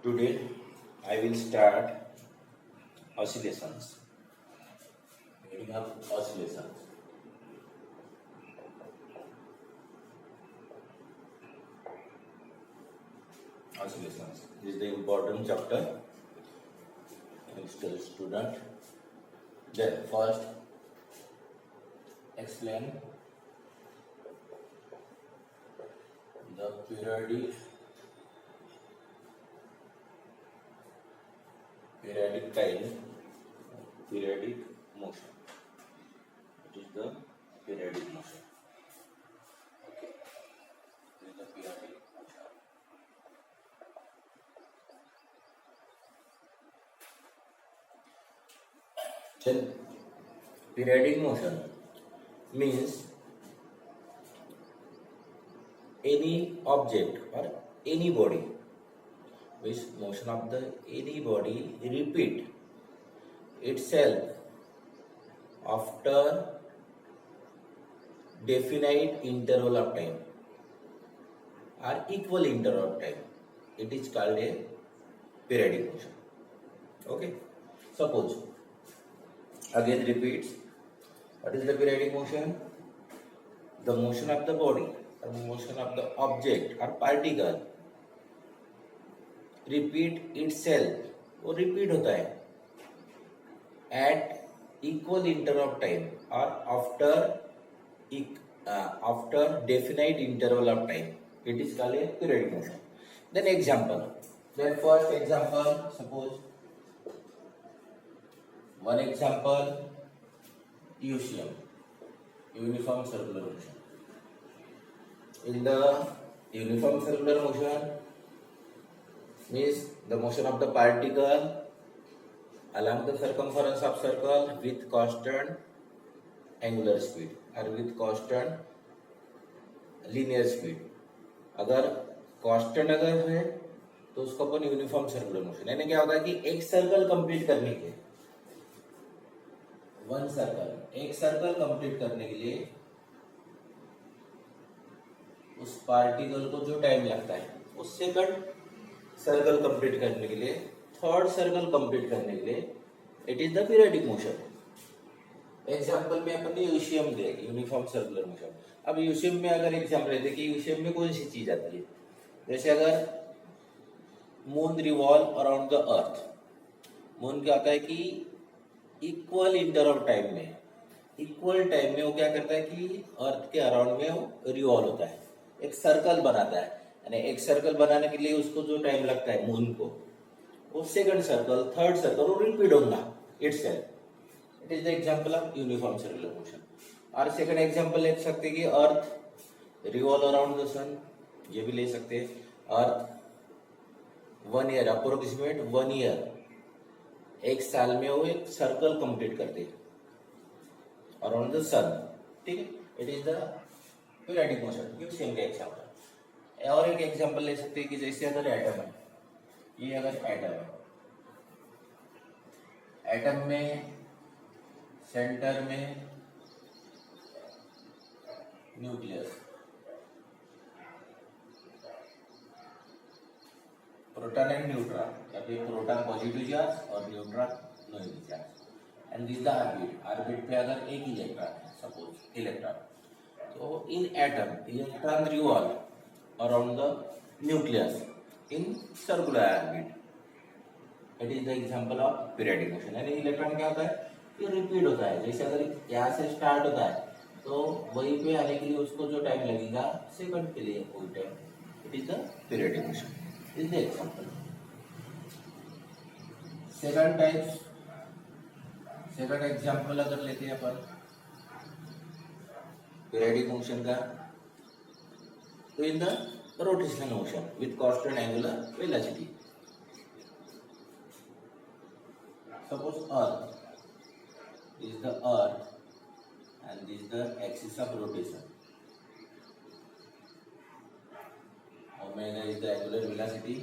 Today I will start oscillations. Meaning of oscillations. Oscillations. This is the important chapter. Still student. Then first explain the periodic motion. It is the periodic motion. Okay. This is the periodic motion. Then periodic motion means any object or any body which motion of the any body repeat itself after definite interval of time or equal interval of time. It is called a periodic motion. Okay. Suppose again repeats. What is the periodic motion? The motion of the body or motion of the object or particle repeat itself वो repeat होता है at equal interval of time or after definite interval of time. It is called a periodic motion. Then example. Then first example, suppose one example, UCM, uniform circular motion. In the uniform circular motion means the motion of the particle along the circumference of circle with constant angular speed or with constant linear speed. अगर constant अगर है तो उसको अपन uniform circular motion, यानी क्या होता है कि एक सर्कल कंप्लीट करने के एक सर्कल कंप्लीट करने के लिए उस पार्टिकल को जो टाइम लगता है उस सेकंड सर्कल कंप्लीट करने के लिए, थर्ड सर्कल कंप्लीट करने के लिए, it is the periodic motion. Example में अपन ने यूसीएम दिया, यूनिफॉर्म सर्कुलर मोशन. अब यूसीएम में अगर एग्जाम्पल लेते कि यूसीएम में कौन सी चीज आती है, जैसे अगर moon revolve around the earth. Moon क्या होता है कि इक्वल इंटरवल टाइम में वो क्या करता है कि अर्थ के अराउंड में वो रिवॉल्व होता है, एक सर्कल बनाता है. यानी एक सर्कल बनाने के लिए उसको जो टाइम लगता है मून को, वो सेकंड सर्कल थर्ड सर्कल वो रिपीट होगा itself. It is the example of uniform circular motion. और सेकंड एग्जांपल ले सकते हैं कि अर्थ रिवॉल्व अराउंड द सन, ये भी ले सकते हैं. अर्थ 1 ईयर अप्रोक्सीमेट 1 ईयर, एक साल में वो एक सर्कल कंप्लीट करते हैं अराउंड द सन. ठीक है, it is the periodic motion. UCM का एग्जांपल. और एक एग्जांपल ले सकते हैं कि जैसे अगर एटम है, ये अगर एटम है, एटम में सेंटर में न्यूक्लियस, प्रोटॉन एंड न्यूट्रॉन, या फिर प्रोटॉन पॉजिटिव चार्ज और neutron negative charge. And this the orbit पे अगर एक इलेक्ट्रॉन है, सपोज इलेक्ट्रॉन, तो in atom electron revolve around the nucleus in circular orbit. It is the example of periodic motion. यानी electron क्या होता है कि रिपीट होता है. जैसे अगर यहाँ से स्टार्ट होता है तो वहीं पे आने के लिए उसको जो टाइम लगेगा सेकंड के लिए वही time. It is the periodic motion. Is the example. Second example अगर लेते हैं अपन पीरियडिक मोशन का, तो in the rotational motion with constant angular velocity. Suppose Earth is the Earth and this is the axis of rotation. Omega is the angular velocity.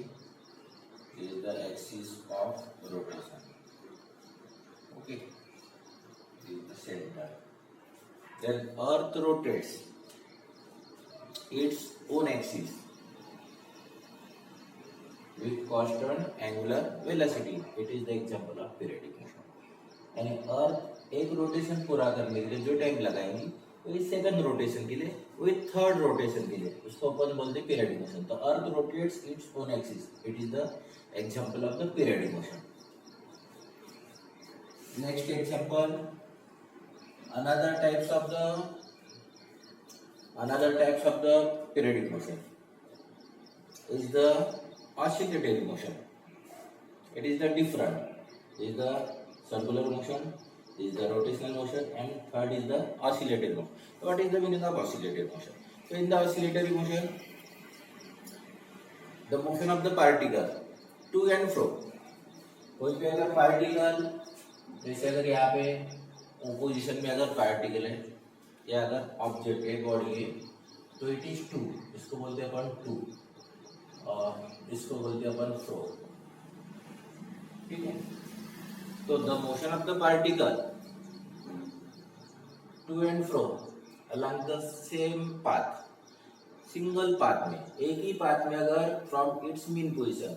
This is the axis of rotation. Okay. This is the center. Then Earth rotates its own axis with constant angular velocity. It is the example of periodic motion. यानी अर्थ एक rotation पूरा करने के लिए जो time लगाएंगी वही second rotation के लिए, वही थर्ड रोटेशन के लिए, उसको अपन बोलते हैं पीरियडिक मोशन. तो अर्थ rotates its own axis. It is the example of the periodic motion. Next example, another types of the periodic motion is the oscillatory motion. It is the different. It is the circular motion, it is the rotational motion, and third is the oscillatory motion. So what is the meaning of oscillatory motion? So in the oscillatory motion, the motion of the particle to and fro. कोई भी अगर particle, जैसे अगर यहाँ पे position में अगर particle है या अगर ऑब्जेक्ट है, बॉडी है, तो इट इज टू, इसको बोलते हैं अपन टू, और इसको बोलते हैं अपन फ्रो. ठीक है. तो the motion of the particle to and fro along the same path, single path में, एक ही पाथ में, अगर फ्रॉम इट्स मीन पोजीशन,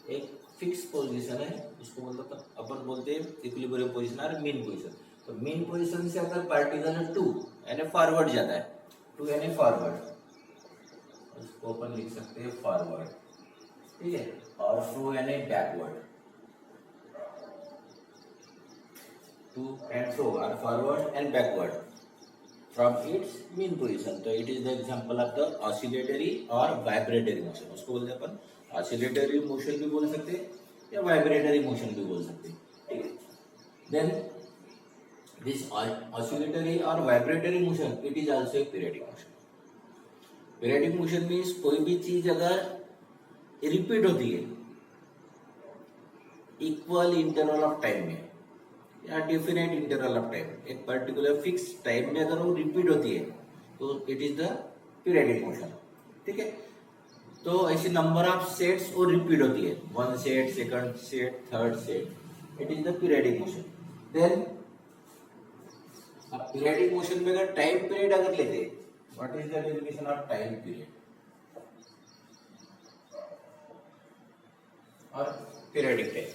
एक फिक्स पोजीशन है, इसको बोलते अपन बोलते हैं इक्विलिब्रियम पोजीशन और मीन पोजीशन. तो मीन पोजीशन से अगर पार्टिकल टू यानी फॉरवर्ड जाता है, टू यानी फॉरवर्ड, उसको अपन लिख सकते हैं फॉरवर्ड. ठीक है. और फ्रो यानी backward. To and fro or forward and backward from its mean position. तो it is the example of the oscillatory or vibratory motion. उसको बोलते हैं अपन oscillatory motion भी बोल सकते हैं या vibratory motion भी बोल सकते हैं. ठीक है. Then this oscillatory or vibratory motion, it is also a periodic motion. Periodic motion means कोई भी चीज अगर रिपीट होती है इक्वल इंटरवल ऑफ टाइम में या डिफिनेट इंटरवल ऑफ टाइम, एक पर्टिकुलर फिक्स टाइम में अगर वो रिपीट होती है तो it is the periodic motion. ठीक है. तो ऐसी नंबर ऑफ सेट्स वो रिपीट होती है, one set, second set, third set, it is the periodic motion. Then अब पीरियडिक मोशन में अगर टाइम पीरियड अगर लेते, what is the definition of time period और पीरियडिक टाइम?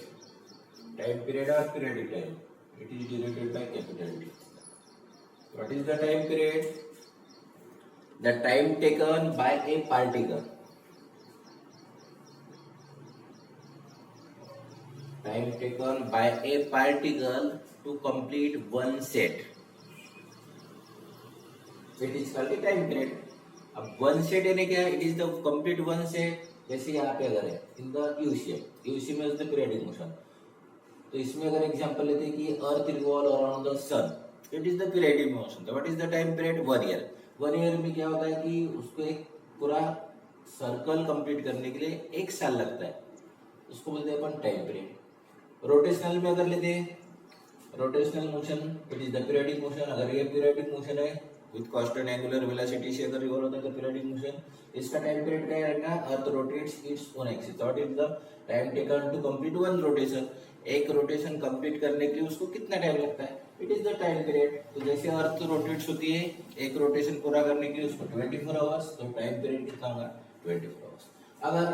टाइम पीरियड और periodic time, it is denoted by capital T. What is the time period? The time taken by a particle. Time taken by a particle to complete one set. It is called a time period. अब one set यानी क्या? It is the complete one set. जैसे यहाँ पे अगर है in the U shape, U shape में is the periodic motion. तो इसमें अगर एग्जांपल लेते हैं कि earth revolve around the sun, it is the periodic motion. What is the time period? 1 year. 1 year में क्या होता है कि उसको एक पूरा सर्कल कंप्लीट करने के लिए 1 साल लगता है, उसको बोलते हैं अपन टाइम पीरियड. रोटेशनल में अगर लेते हैं rotational motion, it is the periodic motion. अगर ये पीरियडिक मोशन है विद कांस्टेंट एंगुलर वेलोसिटी से अगर रिवॉल्व होता है तो पीरियडिक मोशन. इसका टाइम पीरियड क्या रहेगा? Earth rotates its own axis. What is the time taken to complete one rotation? एक रोटेशन कंप्लीट करने के लिए उसको कितना टाइम लगता है? It is the time period. तो जैसे अर्थ रोटेट्स होती है, एक रोटेशन पूरा करने के लिए उसको 24 आवर्स, तो टाइम पीरियड कितना होगा? 24 आवर्स. अगर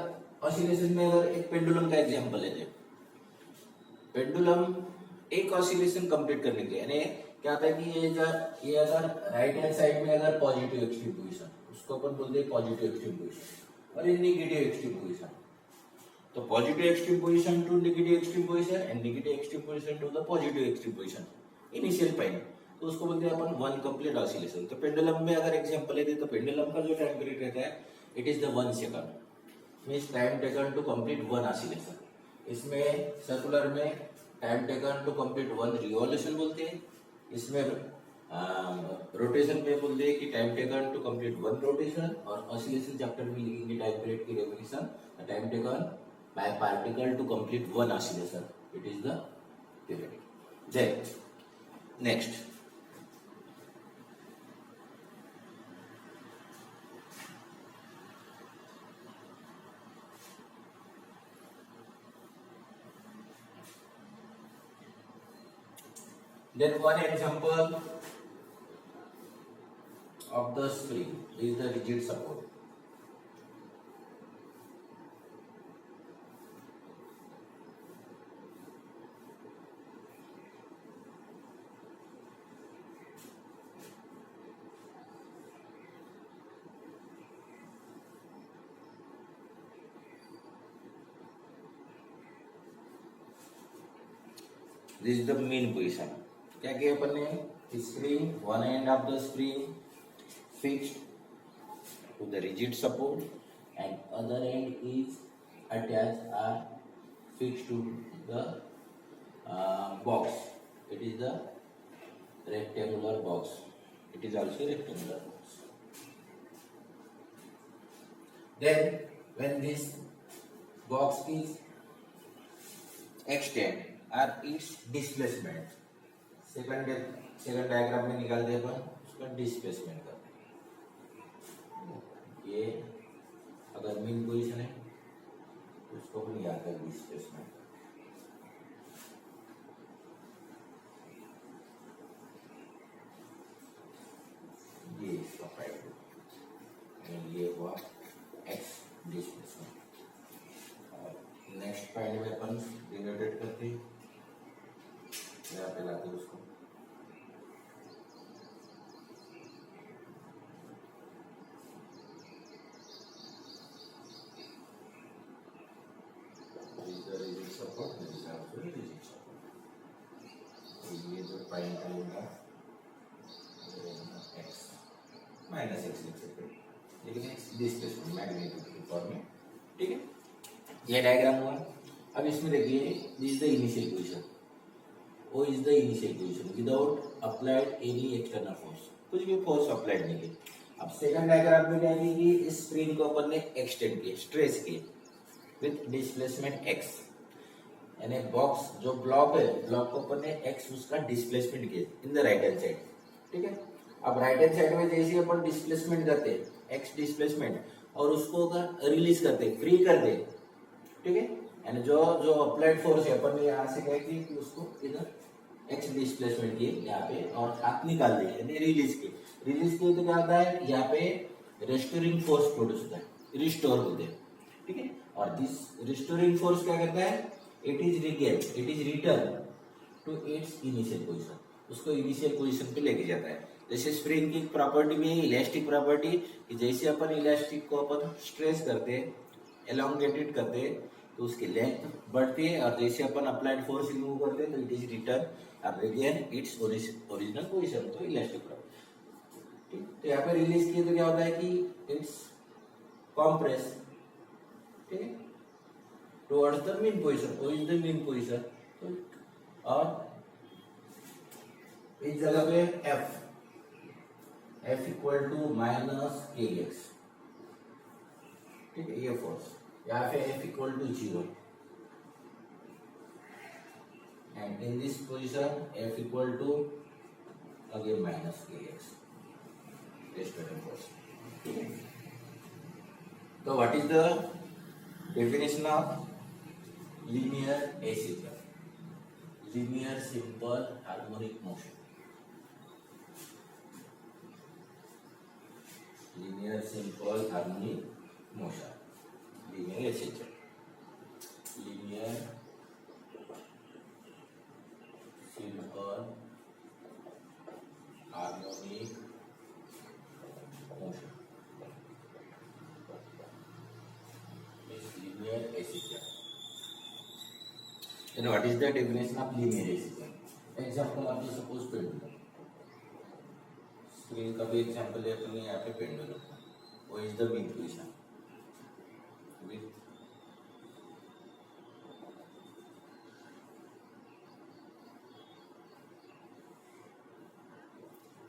ऑसिलेशन में अगर एक पेंडुलम का एग्जांपल लेते हैं, पेंडुलम एक ऑसिलेशन कंप्लीट करने के लिए, यानी क्या होता है कि ये अगर राइट हैंड साइड में अगर पॉजिटिव एक्सट्रीम पोजीशन, उसको अपन बोलते हैं पॉजिटिव एक्सट्रीम पोजीशन, और ये नेगेटिव एक्सट्रीम पोजीशन. तो positive extreme position to negative extreme position and negative extreme position to the positive extreme position initial time, तो उसको बोलते हैं अपन वन कंप्लीट ऑसिलेशन. तो पेंडुलम में अगर एग्जांपल लेते तो पेंडुलम का जो टाइम पीरियड रहता है it is the 1 second, means time taken to complete one oscillation. इसमें सर्कुलर में time taken to complete one revolution बोलते हैं. इसमें रोटेशन पे बोलते हैं कि time taken to complete one rotation. और ऑसिलेशन चैप्टर में लिखेंगे टाइम पीरियड की definition, time taken by particle to complete one oscillation. It is the period. Then next, then one example of the spring is the rigid support. This is the mean position. क्या किया अपन ने? Spring, one end of the spring fixed to the rigid support and other end is attached or fixed to the box. It is the rectangular box. It is also rectangular box. Then when this box is extend or its displacement, second diagram में निकाल दे अपन उसका displacement करते हैं. ये अगर mean position है तो उसको अपन याद कर डिस्प्लेसमेंट. ये इसका पॉइंट, ये हुआ एक्स डिस्प्लेसमेंट. और नेक्स्ट पॉइंट में अपन डिनोटेट करते हैं, यहाँ पे लाते उसको. ये जो पॉइंट आएगा एक्स माइनस एक्स लिख सकते हैं, लेकिन एक्स डिस्प्लेसमेंट मैग्नीट्यूड के फॉर्म में. ठीक है, ये डायग्राम हुआ. अब इसमें देखिए, this is the initial position. O is the initial position without applied any external force. कुछ भी फोर्स अप्लाइड नहीं की. अब सेकंड डायग्राम में क्या है कि इस स्प्रिंग को अपन ने एक्सटेंड किया, स्ट्रेस किया विथ डिस्प्लेसमेंट x. यानी बॉक्स जो ब्लॉक है, ब्लॉक को अपन ने x उसका डिस्प्लेसमेंट किया in the right hand side. ठीक है, अब राइट हैंड साइड में जैसे अपन डिस्प्लेसमेंट करते हैं x डिस्प्लेसमेंट, और उसको अगर रिलीज करते फ्री कर दे, ठीक है, यानी जो जो अप्लाइड फोर्स है अपन ने यहाँ से क्या की कि उसको इधर x डिस्प्लेसमेंट किए यहाँ पे और हाथ निकाल दिए, यानी रिलीज किए. रिलीज किए तो क्या होता है, यहाँ पे रेस्टोरिंग फोर्स प्रोड्यूस होता है, रिस्टोर होते हैं. ठीक है, और दिस रिस्टोरिंग फोर्स क्या करता है, it is return to its initial position. उसको इनिशियल पोजीशन पे लेके जाता है. जैसे स्प्रिंग की प्रॉपर्टी में इलास्टिक प्रॉपर्टी, जैसे अपन इलास्टिक को अपन स्ट्रेस करते हैं, एलोंगेटेड करते हैं, तो उसकी लेंथ बढ़ती है, और जैसे अपन अप्लाइड फोर्स रिमूव करते हैं तो इट इज रिटर्न और रिगेन इट्स ओरिजिनल पोजीशन. तो इलास्टिक प्रॉपर्टी. ठीक, तो यहाँ पे रिलीज किए तो क्या होता है कि इट्स कॉम्प्रेस. ठीक है, टुवर्ड्स द मीन पोजीशन. वो इज द मीन पोजीशन. तो और इस जगह पे F equal to minus K X. ठीक है, ये फोर्स यहाँ पे F equal to 0 and in this position F equal to again minus K X restoring force. ठीक है, तो what is the definition of linear एसिकल? Linear simple harmonic motion. Linear simple harmonic motion, linear एसिकल. Linear simple harmonic motion is linear acyclic. Then what is the definition of linear acyclic? Example of the suppose pendulum. Screen का भी example है अपने यहाँ पे pendulum. वो is the mean position with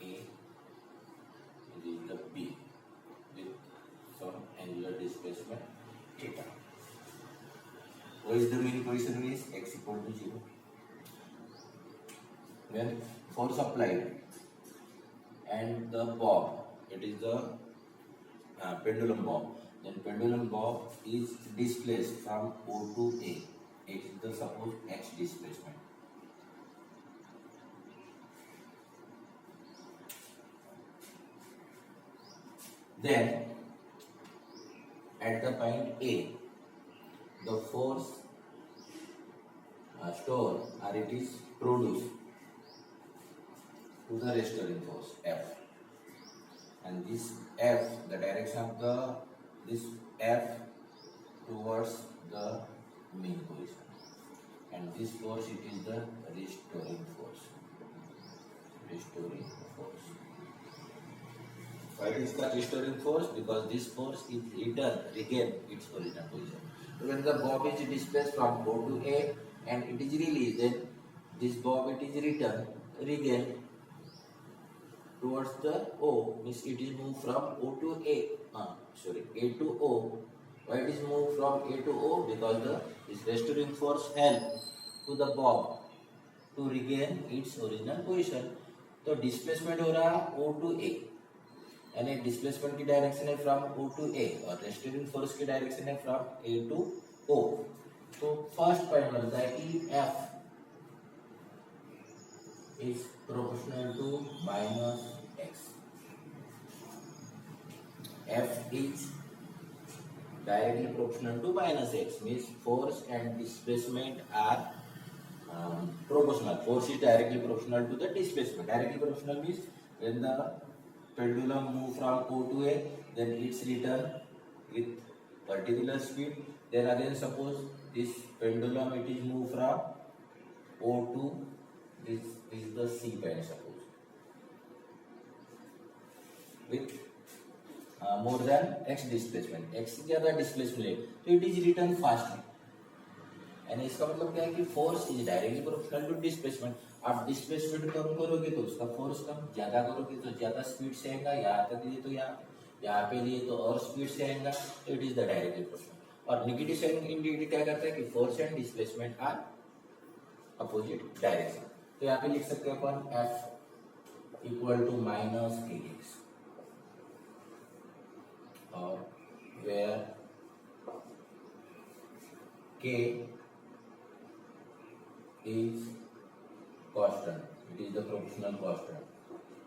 A, it is the B with some angular displacement theta. What is the mean position is x equal to 0. When force applied and the bob, it is the pendulum bob, then pendulum bob is displaced from O to A. It is the suppose x displacement. Then at the point A, the force stored or it is produced to the restoring force F, and this F, the direction of this F towards the mean position. and this force, it is the restoring force. Restoring force. Why it is the restoring force? Because this force is regain its original position. So when the bob is displaced from O to A and it is released, then this bob it is regain towards the O, means it is moved from O to A. A to O. Why it is moved from A to O? Because this restoring force help to the bob to regain its original position. तो displacement हो रहा है O to A, यानी displacement की direction है from O to A और restoring force की direction है फ्रॉम A to O. तो फर्स्ट पॉइंट बनता है कि F is proportional to minus x. F is directly proportional to minus x, means force and displacement are proportional. Force is directly proportional to the displacement. Directly proportional means when the pendulum move from O to A, then its return with particular speed. Then again suppose this pendulum it is moved from O to this is the C point suppose with more than x displacement. x से ज़्यादा displacement ले तो it is return fastly. यानी इसका मतलब क्या है कि force is directly proportional to displacement. आप डिस्प्लेसमेंट कम करोगे तो उसका फोर्स कम, ज्यादा करोगे तो ज्यादा स्पीड से आएगा, यहाँ तक लिए तो यहाँ पे लिए तो और स्पीड से आएगा. तो it is the directly proportional. और नेगेटिव साइन इंडिकेटर क्या करता है कि force and displacement are opposite direction. तो यहाँ पे लिख सकते हैं अपन F equal to minus kx और where k is constant. It is the proportional constant,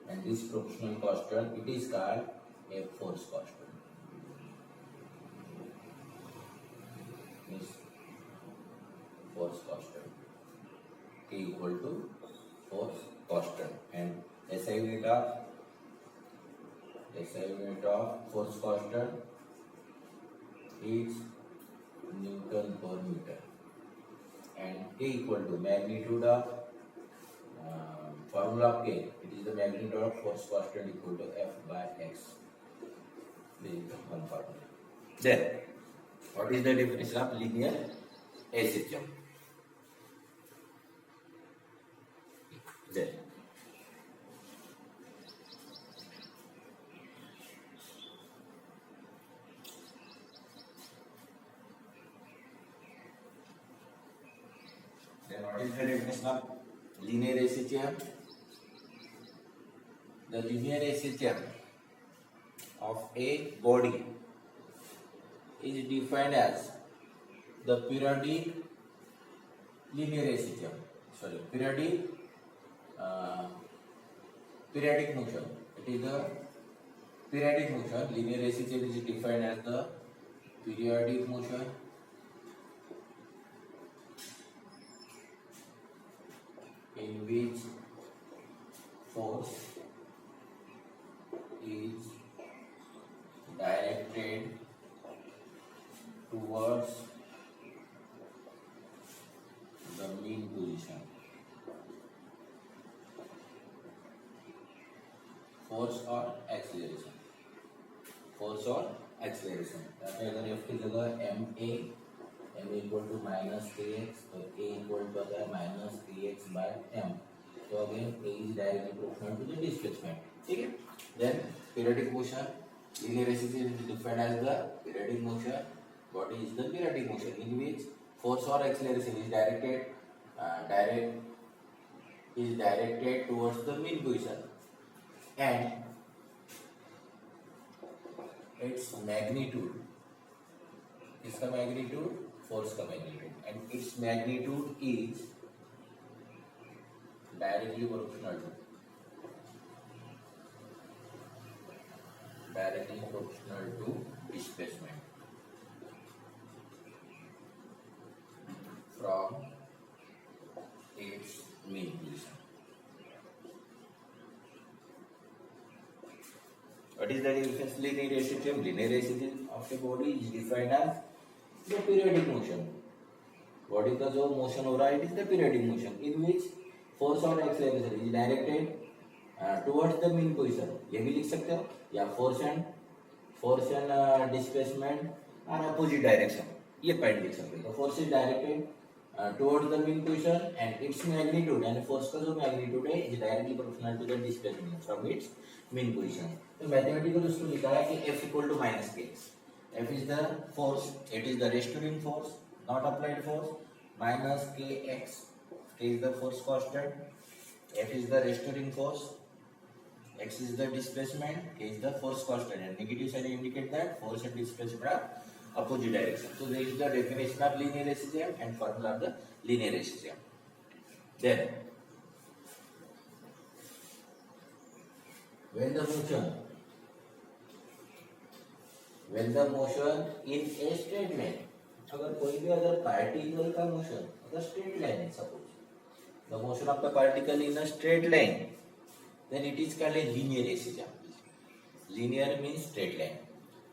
and this proportional constant it is called a force constant. This force constant K equal to force constant, and SI unit of force constant is Newton per meter. And K equal to magnitude of formula of K. It is the magnitude of force constant equal to F by X. This is the one formula. Then, what is the definition of linear A system? Then, what is the definition of linear A system? The linear A system of a body is defined as the periodic linear A system. Periodic motion. It is the periodic motion. Linear A system is defined as the periodic motion in which force is directed towards the mean position. Force or acceleration. अगर F की जगह m equal to minus kx और a equal to अगर minus kx by m, तो again a is directly proportional to the displacement. ठीक है. Then periodic motion, linear A system is defined as the periodic motion. What is the periodic motion in which force or acceleration is directed towards the mean position, and its magnitude, इसका magnitude, force का magnitude, and its magnitude is directly proportional to displacement from its mean position. What is the difference? Linear A system of a body is defined as the periodic motion. Body का जो motion हो रहा है, it is the periodic motion in which force on acceleration is directed towards the mean position, ये भी लिख सकते हो, या force and displacement are opposite direction, ये पॉइंट लिख सकते हो। Force is directed towards the mean position and its magnitude, यानी फोर्स का जो मैग्नीट्यूड है is directly proportional to the displacement from its mean position. तो मैथमेटिकल उसको लिखा है कि F equal to minus K x, F is the force, it is the restoring force not applied force, minus K x, K is the force constant, F is the restoring force, X is the displacement, K is the force constant, and negative sign indicate that force and displacement are opposite direction. So there is the definition of linear SHM and formula of the linear SHM. Then when the motion in a straight line, अगर कोई भी अगर particle का motion अगर straight line है, suppose the motion of the particle in a straight line, then it is called a linear SHM. Linear means straight line.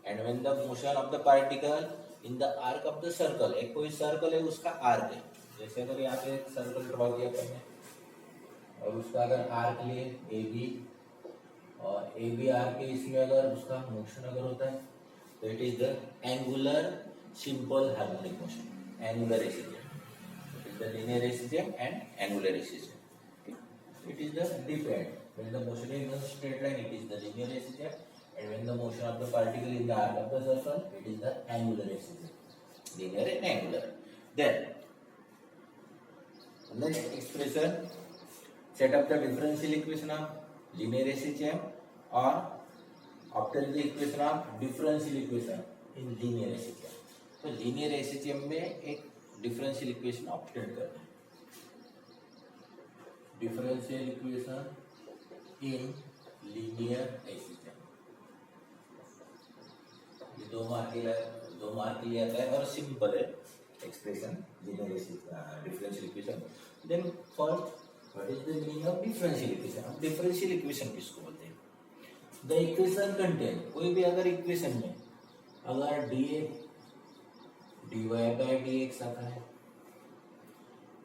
And when the motion of the particle in the arc of the circle, एक कोई circle है उसका arc है, जैसे अगर यहाँ पे एक सर्कल ड्रॉ किया हमने और उसका अगर आर्क लिए AB और AB आर्क के इसमें अगर उसका मोशन अगर होता है तो it is the angular simple harmonic motion, angular SHM. The linear SHM and angular SHM. It is the depend. When the motion is in a straight line, it is the linear SHM, and when the motion of the particle in the arc of the circle, it is the angular SHM. Linear and angular. Then, next expression, set up the differential equation of linear SHM or obtain the equation of differential equation in linear SHM. तो linear SHM में एक differential equation obtain करना है, differential equation in linear SHM, ये 2 mark के लिए आता है और सिंपल है expression linear differential equation. Then first what is the meaning of differential equation? अब डिफरेंशियल इक्वेशन किसको बोलते हैं? द इक्वेशन कंटेन, कोई भी अगर इक्वेशन में अगर dy by dx आता है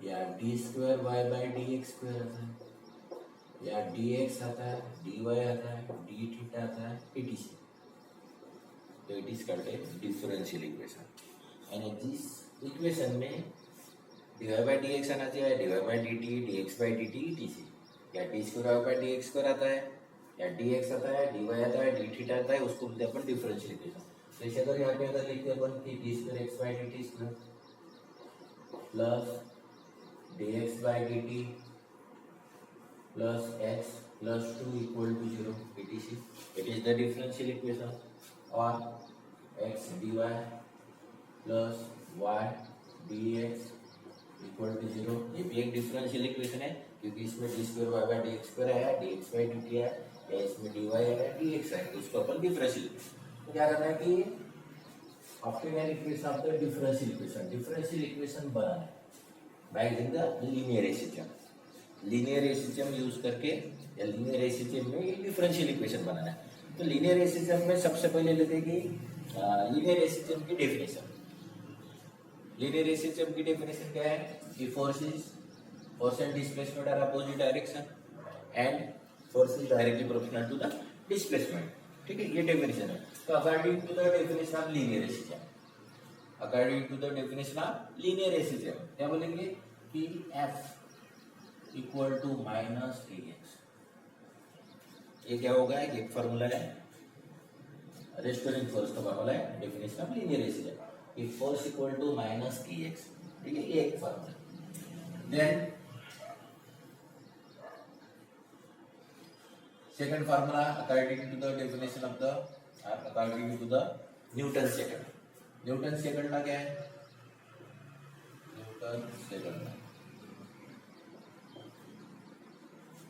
या d square y by dx square आता है या dx आता है dy आता है d थीटा आता है etc. तो it is called a differential equation. And this equation में dy by dx आना चाहिए, dy by dt, dx by dt etc. या d square y by dx square आता है या dx आता है dy आता है d थीटा आता है, उसको बोलते हैं अपन डिफरेंशियल इक्वेशन। जैसे अगर यहाँ पे अगर लिखते हैं अपन कि d square x by D T square plus d x by D t plus x plus 2 equal to 0 etc. It is the differential equation. और x d y plus y d x equal to 0, ये भी एक differential equation है क्योंकि इसमें d square y by d x square आया, d x by D t आया, या इसमें डी वाई आया, डी एक्स आया, तो उसको अपन डिफरेंशियल तो क्या करना है कि obtain an equation of the differential equation, differential equation बनाना है by using the linear SHM। Linear SHM use करके या लीनियर SHM में ये डिफरेंशियल इक्वेशन बनाना है। तो लीनियर SHM में सबसे पहले लेते हैं कि लीनियर SHM की डेफिनेशन। लीनियर SHM की डेफिनेशन क्या है कि force and displacement are opposite direction and force is directly proportional to the displacement. ठीक है, ये डेफिनेशन है। तो according to the definition of linear SHM, according to the definition of linear SHM क्या बोलेंगे कि F equal to minus kx, ये क्या होगा? एक फॉर्मूला है रेस्टोरिंग फोर्स का फॉर्मूला है डेफिनेशन ऑफ लीनियर SHM, कि force equal to minus kx। ठीक है, ये एक formula. Then second formula according to the definition of the according to the Newton second। Newton second ना क्या है?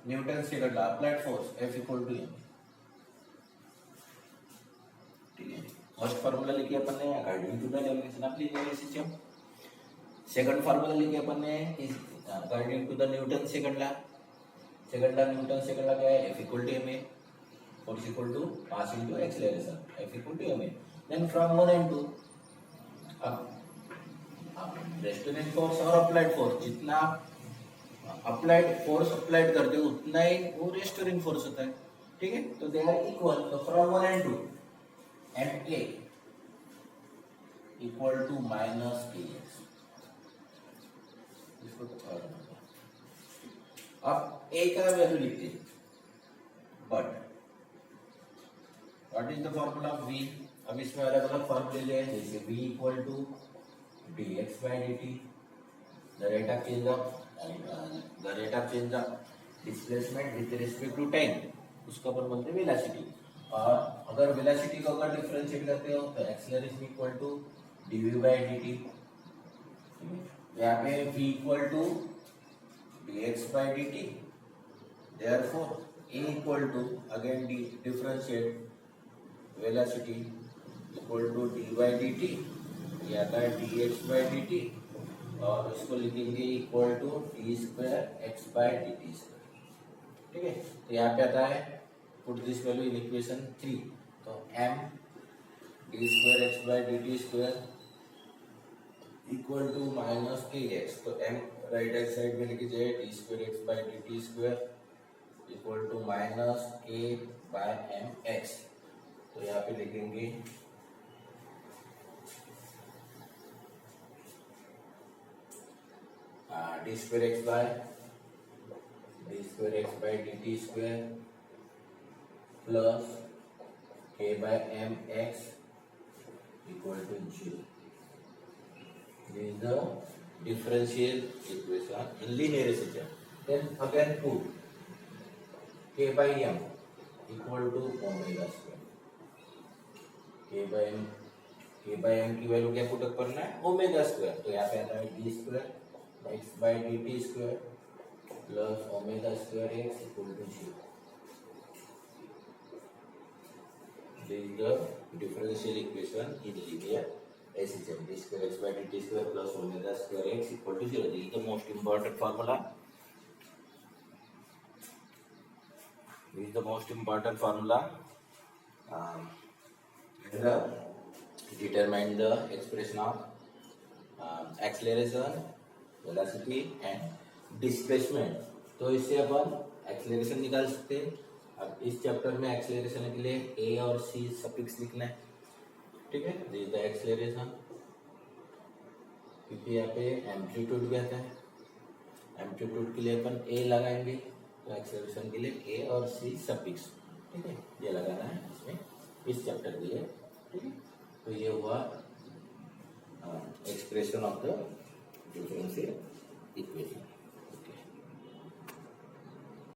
Newton second applied force F equal to m। ठीक है, फर्स्ट फार्मूला लिखिए अपन ने according to the definition of linear SHM। Second formula लिखिए अपन ने according to the Newton second law. Newton second law क्या है? F equal to ma, force equal to mass into acceleration, F equal to ma। Then from 1 and 2 अब restoring force और applied force, जितना applied force applied करते हो उतना ही वो restoring force होता है, ठीक है। तो दे आर इक्वल, तो from 1 and 2 ma equal to minus kx, इसको तो और अब a का वैल्यू लिखते हैं, but what is the formula of v। अब इसमें अलग अलग फॉर्मूले ले, जैसे v equal to dx by dt, the rate of change of displacement with respect to time, उसका अपन बोलते हैं वेलोसिटी। और अगर वेलोसिटी को अगर डिफरेंशिएट करते हो तो acceleration equal to dv by dt, यहाँ पे v equal to dx by dt, therefore a equal to again differentiate velocity equal to d by dt, ये आता है dx by dt, और इसको लिखेंगे equal to D square X by D T square, ठीक है। तो यहाँ पे आता है put this value in equation 3, तो m D square X by D T square equal to minus K X, तो m राइट हैंड साइड में लिखी जाए D square X by D T square equal to minus K by M X. तो यहाँ पे लिखेंगे D square X by D T square plus K by M X equal to 0। This is the differential equation in linear system. Then again put k by m equal to omega square. k by m की value क्या put करना है, omega square. तो यहाँ पे आता है D square x by D T square plus omega square X equal to 0। This is the differential equation in linear system. D square x by dt square plus omega square x equal to 0. This is the most important formula. This is the most important formula. Determine the expression of acceleration, velocity and displacement. तो इससे अपन acceleration निकाल सकते हैं। अब इस chapter में acceleration के लिए a और c सफिक्स लिखना है, ठीक है। दिस इज द एक्सेलरेशन, क्योंकि यहाँ पे एम्पलीट्यूड भी आता है, एम्पलीट्यूड के लिए अपन a लगाएंगे, तो एक्सेलरेशन के लिए a और c सफिक्स, ठीक है, ये लगाना है इसमें इस चैप्टर के लिए, ठीक है। तो ये हुआ expression of the differential equation.